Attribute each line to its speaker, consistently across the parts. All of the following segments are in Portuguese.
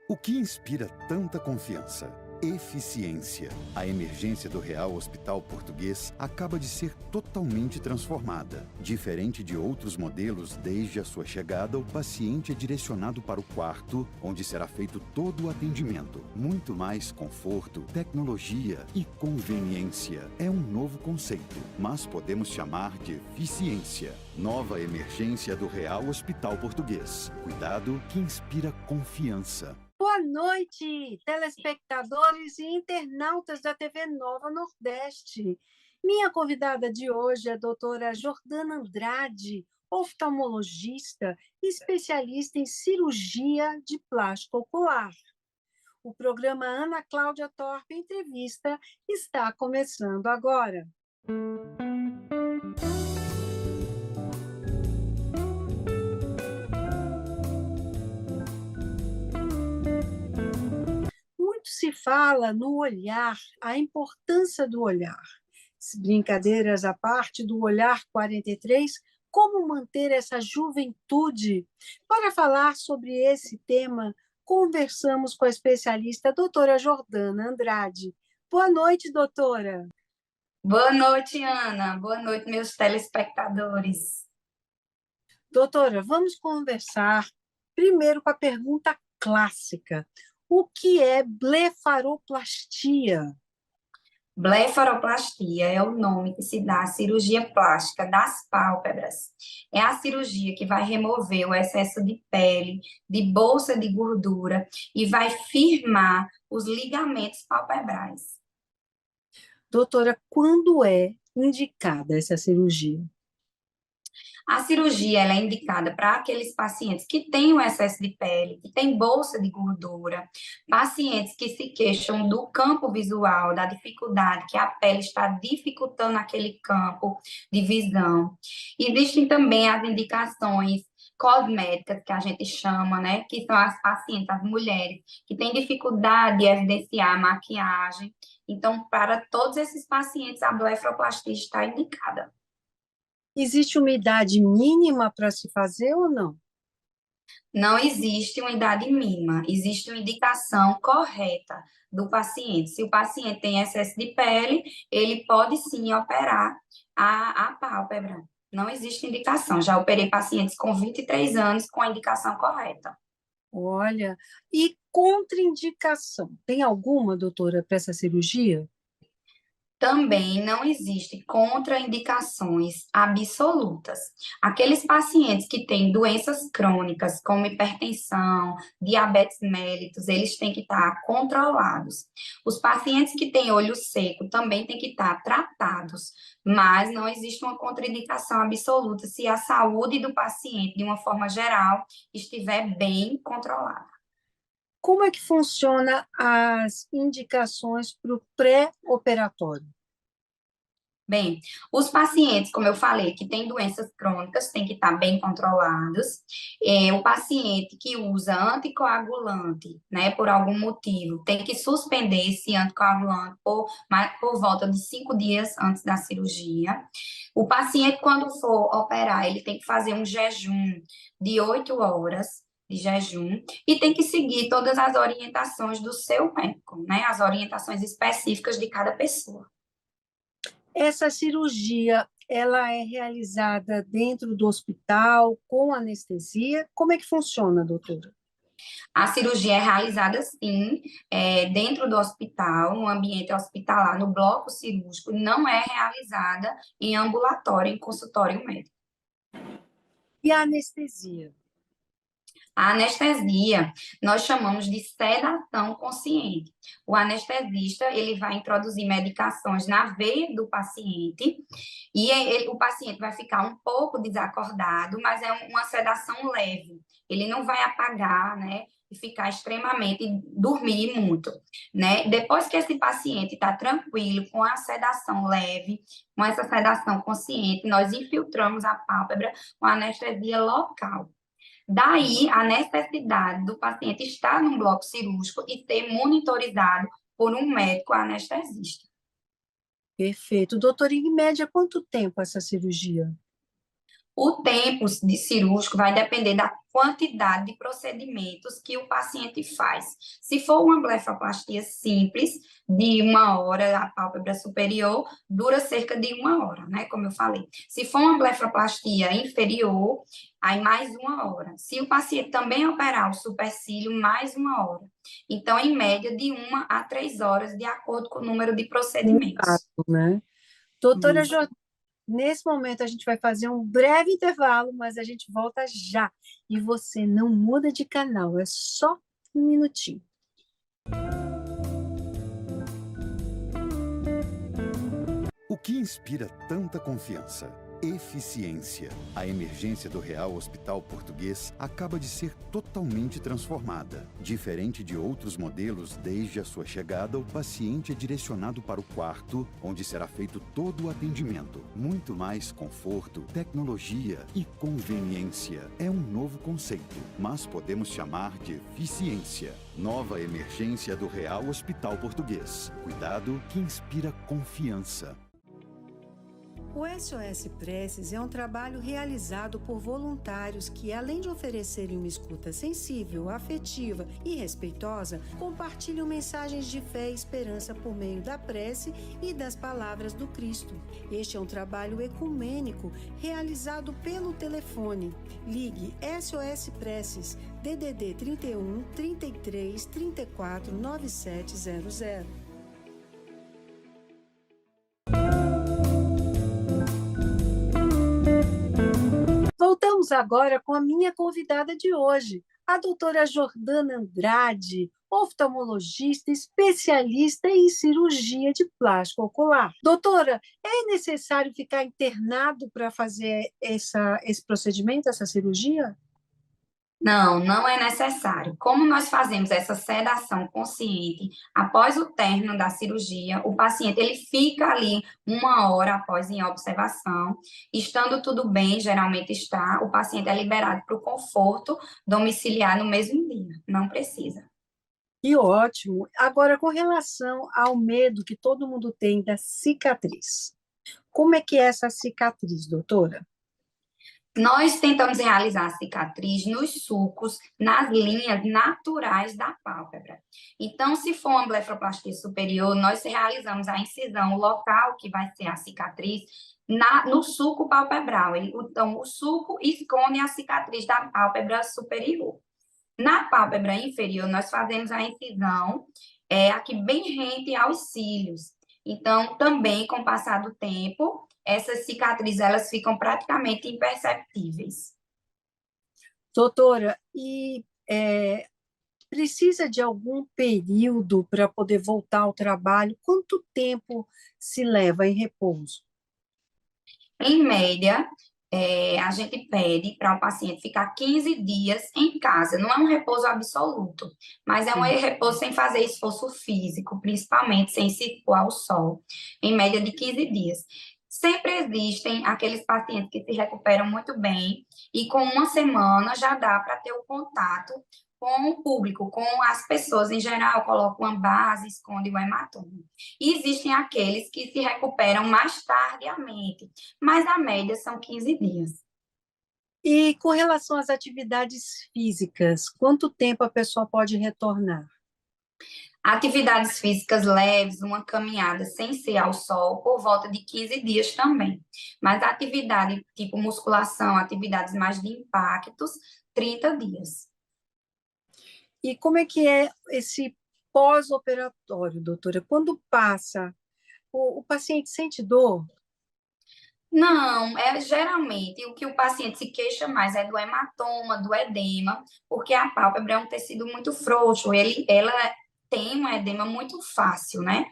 Speaker 1: O que inspira tanta confiança? Eficiência. A emergência do Real Hospital Português acaba de ser totalmente transformada. Diferente de outros modelos, desde a sua chegada, o paciente é direcionado para o quarto, onde será feito todo o atendimento. Muito mais conforto, tecnologia e conveniência. É um novo conceito, mas podemos chamar de eficiência. Nova emergência do Real Hospital Português. Cuidado que inspira confiança.
Speaker 2: Boa noite, telespectadores e internautas da TV Nova Nordeste. Minha convidada de hoje é a doutora Jordana Andrade, oftalmologista e especialista em cirurgia de plástico ocular. O programa Ana Cláudia Torpe Entrevista está começando agora. Muito se fala no olhar, a importância do olhar. Brincadeiras à parte do Olhar 43, como manter essa juventude? Para falar sobre esse tema, conversamos com a especialista doutora Jordana Andrade. Boa noite, doutora.
Speaker 3: Boa noite, Ana. Boa noite, meus telespectadores.
Speaker 2: Doutora, vamos conversar primeiro com a pergunta clássica. O que é blefaroplastia?
Speaker 3: Blefaroplastia é o nome que se dá à cirurgia plástica das pálpebras. É a cirurgia que vai remover o excesso de pele, de bolsa de gordura e vai firmar os ligamentos palpebrais.
Speaker 2: Doutora, quando é indicada essa cirurgia?
Speaker 3: A cirurgia ela é indicada para aqueles pacientes que têm o excesso de pele, que têm bolsa de gordura, pacientes que se queixam do campo visual, da dificuldade que a pele está dificultando aquele campo de visão. Existem também as indicações cosméticas, que a gente chama, né, que são as pacientes, as mulheres, que têm dificuldade de evidenciar a maquiagem. Então, para todos esses pacientes, a blefaroplastia está indicada.
Speaker 2: Existe uma idade mínima para se fazer ou não?
Speaker 3: Não existe uma idade mínima, existe uma indicação correta do paciente. Se o paciente tem excesso de pele, ele pode sim operar a pálpebra. Não existe indicação. Já operei pacientes com 23 anos com a indicação correta.
Speaker 2: Olha, e contraindicação? Tem alguma, doutora, para essa cirurgia?
Speaker 3: Também não existe contraindicações absolutas. Aqueles pacientes que têm doenças crônicas, como hipertensão, diabetes mellitus, eles têm que estar controlados. Os pacientes que têm olho seco também têm que estar tratados, mas não existe uma contraindicação absoluta se a saúde do paciente, de uma forma geral, estiver bem controlada.
Speaker 2: Como é que funciona as indicações para o pré-operatório?
Speaker 3: Bem, os pacientes, como eu falei, que têm doenças crônicas, têm que estar bem controlados. O paciente que usa anticoagulante, né, por algum motivo, tem que suspender esse anticoagulante por volta de 5 dias antes da cirurgia. O paciente, quando for operar, ele tem que fazer um jejum de 8 horas de jejum e tem que seguir todas as orientações do seu médico, né, as orientações específicas de cada pessoa.
Speaker 2: Essa cirurgia, ela é realizada dentro do hospital, com anestesia? Como é que funciona, doutora?
Speaker 3: A cirurgia é realizada, sim, dentro do hospital, no ambiente hospitalar, no bloco cirúrgico, não é realizada em ambulatório, em consultório médico.
Speaker 2: E a anestesia?
Speaker 3: A anestesia, nós chamamos de sedação consciente. O anestesista, ele vai introduzir medicações na veia do paciente e o paciente vai ficar um pouco desacordado, mas é uma sedação leve. Ele não vai apagar, né, e ficar extremamente, dormir muito, né? Depois que esse paciente está tranquilo, com a sedação leve, com essa sedação consciente, nós infiltramos a pálpebra com anestesia local. Daí a necessidade do paciente estar num bloco cirúrgico e ser monitorizado por um médico anestesista.
Speaker 2: Perfeito. Doutora, em média, quanto tempo essa cirurgia?
Speaker 3: O tempo de cirúrgico vai depender da quantidade de procedimentos que o paciente faz. Se for uma blefaplastia simples, de 1 hora, a pálpebra superior dura cerca de 1 hora, né? Como eu falei. Se for uma blefaplastia inferior, aí mais 1 hora. Se o paciente também operar o supercílio, mais 1 hora. Então, em média, de 1 a 3 horas, de acordo com o número de procedimentos.
Speaker 2: Né? Doutora
Speaker 3: Isso.
Speaker 2: Jordana, nesse momento a gente vai fazer um breve intervalo, mas a gente volta já. E você não muda de canal, é só um minutinho.
Speaker 1: O que inspira tanta confiança? Eficiência. A emergência do Real Hospital Português acaba de ser totalmente transformada. Diferente de outros modelos, desde a sua chegada, o paciente é direcionado para o quarto, onde será feito todo o atendimento. Muito mais conforto, tecnologia e conveniência. É um novo conceito, mas podemos chamar de eficiência. Nova emergência do Real Hospital Português. Cuidado que inspira confiança.
Speaker 4: O SOS Preces é um trabalho realizado por voluntários que, além de oferecerem uma escuta sensível, afetiva e respeitosa, compartilham mensagens de fé e esperança por meio da prece e das palavras do Cristo. Este é um trabalho ecumênico realizado pelo telefone. Ligue SOS Preces, DDD 31 33 34 9700.
Speaker 2: Voltamos agora com a minha convidada de hoje, a doutora Jordana Andrade, oftalmologista especialista em cirurgia de plástico ocular. Doutora, é necessário ficar internado para fazer esse procedimento, essa cirurgia?
Speaker 3: Não, não é necessário. Como nós fazemos essa sedação consciente após o término da cirurgia, o paciente ele fica ali 1 hora após em observação, estando tudo bem, geralmente está, o paciente é liberado para o conforto domiciliar no mesmo dia, não precisa.
Speaker 2: Que ótimo! Agora, com relação ao medo que todo mundo tem da cicatriz, como é que é essa cicatriz, doutora?
Speaker 3: Nós tentamos realizar a cicatriz nos sulcos, nas linhas naturais da pálpebra. Então, se for uma blefroplastia superior, nós realizamos a incisão, o local que vai ser a cicatriz, no sulco palpebral. Então, o sulco esconde a cicatriz da pálpebra superior. Na pálpebra inferior, nós fazemos a incisão aqui bem rente aos cílios. Então, também, com o passar do tempo, essas cicatrizes elas ficam praticamente imperceptíveis.
Speaker 2: Doutora, precisa de algum período para poder voltar ao trabalho? Quanto tempo se leva em repouso?
Speaker 3: Em média, a gente pede para o paciente ficar 15 dias em casa. Não é um repouso absoluto, mas é um repouso sem fazer esforço físico, principalmente sem se expor ao sol, em média de 15 dias. Sempre existem aqueles pacientes que se recuperam muito bem e com 1 semana já dá para ter o contato com o público, com as pessoas em geral, colocam uma base, esconde o hematoma. E existem aqueles que se recuperam mais tardiamente, mas a média são 15 dias.
Speaker 2: E com relação às atividades físicas, quanto tempo a pessoa pode retornar?
Speaker 3: Atividades físicas leves, uma caminhada sem ser ao sol, por volta de 15 dias também. Mas a atividade tipo musculação, atividades mais de impactos, 30 dias.
Speaker 2: E como é que é esse pós-operatório, doutora? Quando passa, o paciente sente dor?
Speaker 3: Não, geralmente o que o paciente se queixa mais é do hematoma, do edema, porque a pálpebra é um tecido muito frouxo, ela tem um edema muito fácil, né?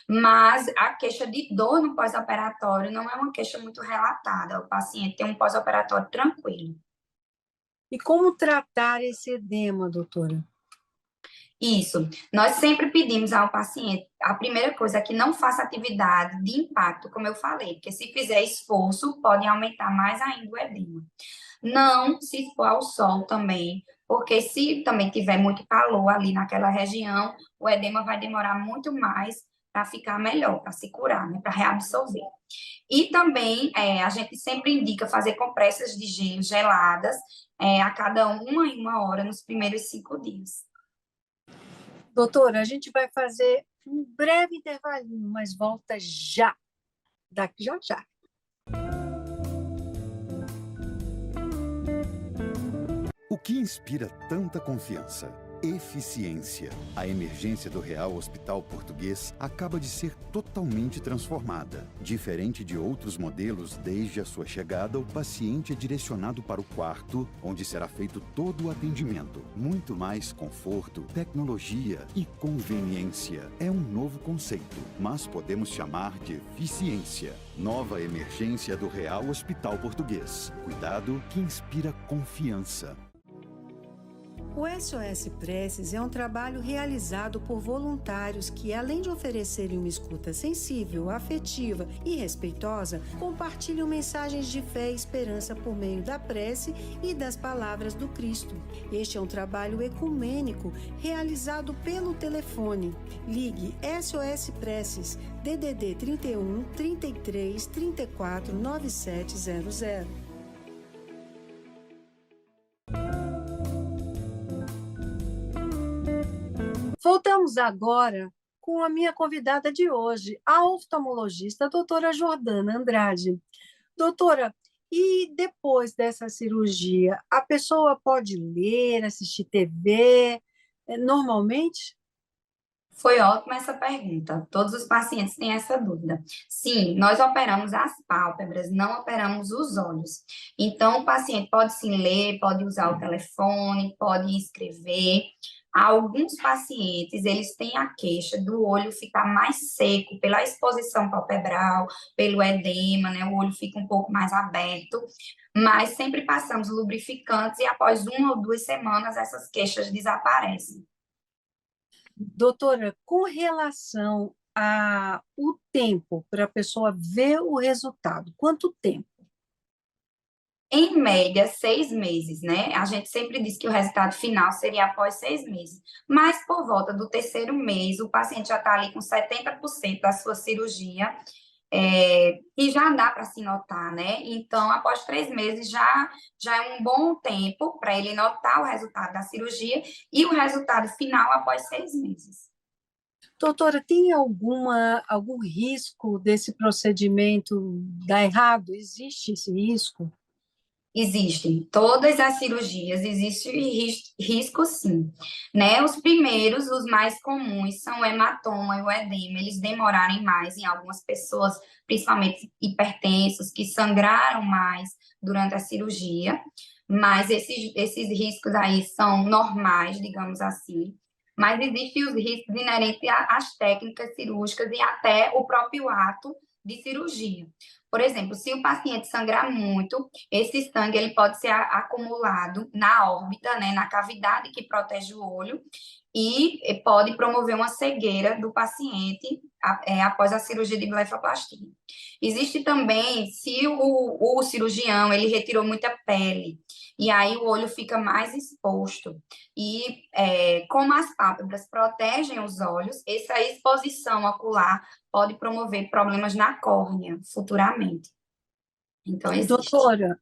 Speaker 3: Mas a queixa de dor no pós-operatório não é uma queixa muito relatada, o paciente tem um pós-operatório tranquilo.
Speaker 2: E como tratar esse edema, doutora?
Speaker 3: Isso. Nós sempre pedimos ao paciente, a primeira coisa é que não faça atividade de impacto, como eu falei, porque se fizer esforço, pode aumentar mais ainda o edema. Não se expor ao sol também, porque se também tiver muito calor ali naquela região, o edema vai demorar muito mais para ficar melhor, para se curar, né, para reabsorver. E também a gente sempre indica fazer compressas de gelo geladas a cada 1 hora nos primeiros 5 dias.
Speaker 2: Doutora, a gente vai fazer um breve intervalinho, mas volta já, daqui já já.
Speaker 1: O que inspira tanta confiança? Eficiência. A emergência do Real Hospital Português acaba de ser totalmente transformada. Diferente de outros modelos, desde a sua chegada, o paciente é direcionado para o quarto, onde será feito todo o atendimento. Muito mais conforto, tecnologia e conveniência. É um novo conceito, mas podemos chamar de eficiência. Nova emergência do Real Hospital Português. Cuidado que inspira confiança.
Speaker 4: O SOS Preces é um trabalho realizado por voluntários que, além de oferecerem uma escuta sensível, afetiva e respeitosa, compartilham mensagens de fé e esperança por meio da prece e das palavras do Cristo. Este é um trabalho ecumênico realizado pelo telefone. Ligue SOS Preces, DDD 31 33 34 9700.
Speaker 2: Voltamos agora com a minha convidada de hoje, a oftalmologista, a doutora Jordana Andrade. Doutora, e depois dessa cirurgia, a pessoa pode ler, assistir TV normalmente?
Speaker 3: Foi ótima essa pergunta. Todos os pacientes têm essa dúvida. Sim, nós operamos as pálpebras, não operamos os olhos. Então, o paciente pode sim ler, pode usar o telefone, pode escrever. Alguns pacientes, eles têm a queixa do olho ficar mais seco pela exposição palpebral, pelo edema, né? O olho fica um pouco mais aberto, mas sempre passamos lubrificantes e após 1 ou 2 semanas essas queixas desaparecem.
Speaker 2: Doutora, com relação ao tempo para a pessoa ver o resultado, quanto tempo?
Speaker 3: Em média, 6 meses, né? A gente sempre diz que o resultado final seria após 6 meses, mas por volta do 3º mês, o paciente já está ali com 70% da sua cirurgia, e já dá para se notar, né? Então, após 3 meses, já é um bom tempo para ele notar o resultado da cirurgia e o resultado final após 6 meses.
Speaker 2: Doutora, tem algum risco desse procedimento dar errado? Existe esse risco?
Speaker 3: Existem, todas as cirurgias, existe risco sim, né? Os primeiros, os mais comuns, são o hematoma e o edema, eles demorarem mais em algumas pessoas, principalmente hipertensos, que sangraram mais durante a cirurgia, mas esses riscos aí são normais, digamos assim, mas existem os riscos inerentes às técnicas cirúrgicas e até o próprio ato de cirurgia. Por exemplo, se o paciente sangrar muito, esse sangue ele pode ser acumulado na órbita, né, na cavidade que protege o olho, e pode promover uma cegueira do paciente após a cirurgia de blefaplastia. Existe também, se o cirurgião ele retirou muita pele, e aí o olho fica mais exposto. E como as pálpebras protegem os olhos, essa exposição ocular pode promover problemas na córnea futuramente. Então, existe.
Speaker 2: Doutora,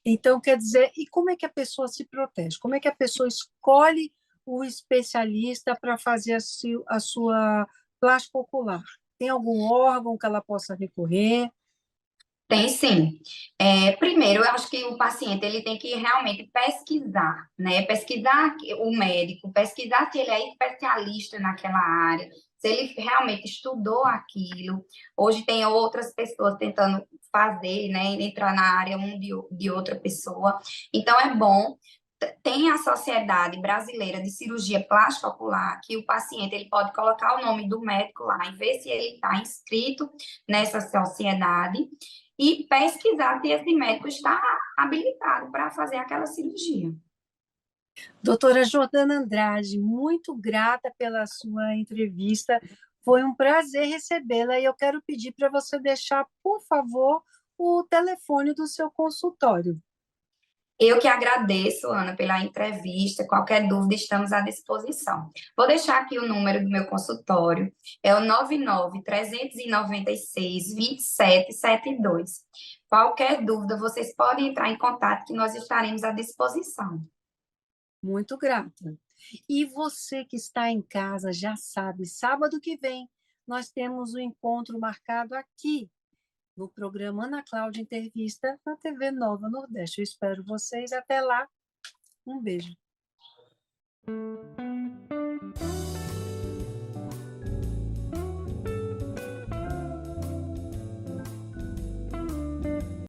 Speaker 2: então quer dizer, e como é que a pessoa se protege? Como é que a pessoa escolhe o especialista para fazer a sua plástica ocular? Tem algum órgão que ela possa recorrer?
Speaker 3: Tem sim. Primeiro, eu acho que o paciente ele tem que realmente pesquisar, né? Pesquisar o médico, pesquisar se ele é especialista naquela área, se ele realmente estudou aquilo. Hoje tem outras pessoas tentando fazer, né? Entrar na área de outra pessoa. Então, é bom. Tem a Sociedade Brasileira de Cirurgia Plástica Ocular, que o paciente ele pode colocar o nome do médico lá e ver se ele está inscrito nessa sociedade e pesquisar se esse médico está habilitado para fazer aquela cirurgia.
Speaker 2: Doutora Jordana Andrade, muito grata pela sua entrevista. Foi um prazer recebê-la e eu quero pedir para você deixar, por favor, o telefone do seu consultório.
Speaker 3: Eu que agradeço, Ana, pela entrevista. Qualquer dúvida, estamos à disposição. Vou deixar aqui o número do meu consultório, é o 99-396-2772. Qualquer dúvida, vocês podem entrar em contato que nós estaremos à disposição.
Speaker 2: Muito grata. E você que está em casa já sabe, sábado que vem nós temos o encontro marcado aqui no programa Ana Cláudia Entrevista na TV Nova Nordeste. Eu espero vocês. Até lá. Um beijo.